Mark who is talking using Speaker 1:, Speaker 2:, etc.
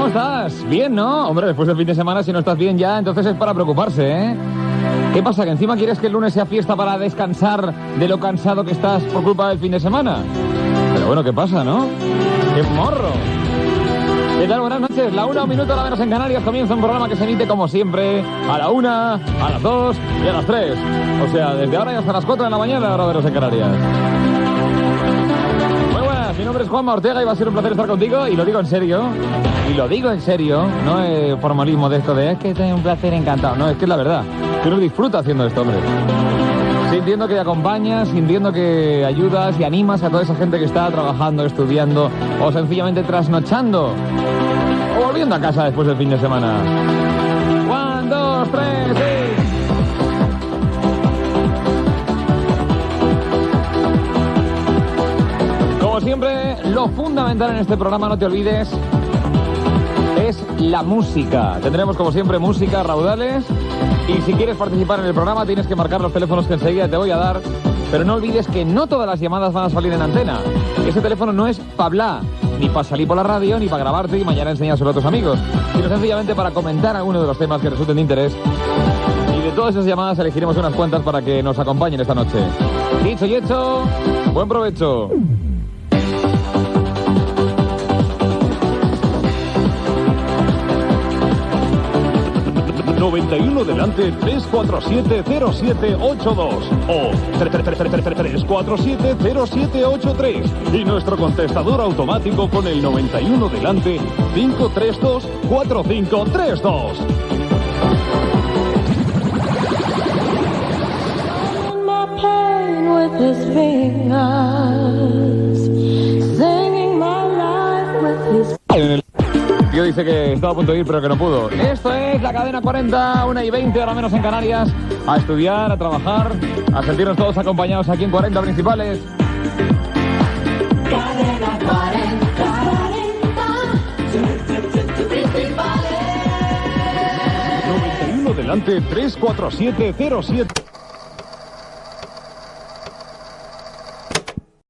Speaker 1: ¿Cómo estás? ¿Bien, no? Hombre, después del fin de semana, si no estás bien ya, entonces es para preocuparse, ¿eh? ¿Qué pasa? ¿Que encima quieres que el lunes sea fiesta para descansar de lo cansado que estás por culpa del fin de semana? Pero bueno, ¿qué pasa, no? ¡Qué morro! ¿Qué tal? Buenas noches. La 1, un minuto, a la menos en Canarias. Comienza un programa que se emite como siempre a la 1, a las 2 y a las 3. O sea, desde ahora y hasta las 4 de la mañana, ahora menos en Canarias. Muy buenas, mi nombre es Juanma Ortega y va a ser un placer estar contigo. Y lo digo en serio. Y lo digo en serio. No es formalismo de esto de es que es un placer encantado. No, es que es la verdad. Que uno disfruta haciendo esto, hombre. Sintiendo que acompañas, sintiendo que ayudas y animas a toda esa gente que está trabajando, estudiando o sencillamente trasnochando o volviendo a casa después del fin de semana. 1, 2, 3, sí. Como siempre, lo fundamental en este programa, no te olvides, es la música. Tendremos como siempre música, raudales. Y si quieres participar en el programa tienes que marcar los teléfonos que enseguida te voy a dar. Pero no olvides que no todas las llamadas van a salir en antena. Ese teléfono no es para hablar, ni para salir por la radio, ni para grabarte y mañana enseñárselo a tus amigos, sino sencillamente para comentar alguno de los temas que resulten de interés. Y de todas esas llamadas elegiremos unas cuantas para que nos acompañen esta noche. Dicho y hecho, buen provecho.
Speaker 2: 91 delante 3470782 o 3470783 y nuestro contestador automático con el 91 delante 5324532.
Speaker 1: Tío dice que estaba a punto de ir pero que no pudo. Esto es la cadena 40, 1:20, ahora menos en Canarias. A estudiar, a trabajar, a sentirnos todos acompañados aquí en 40 principales.
Speaker 3: Cadena 40 principales.
Speaker 2: 91 delante 34707.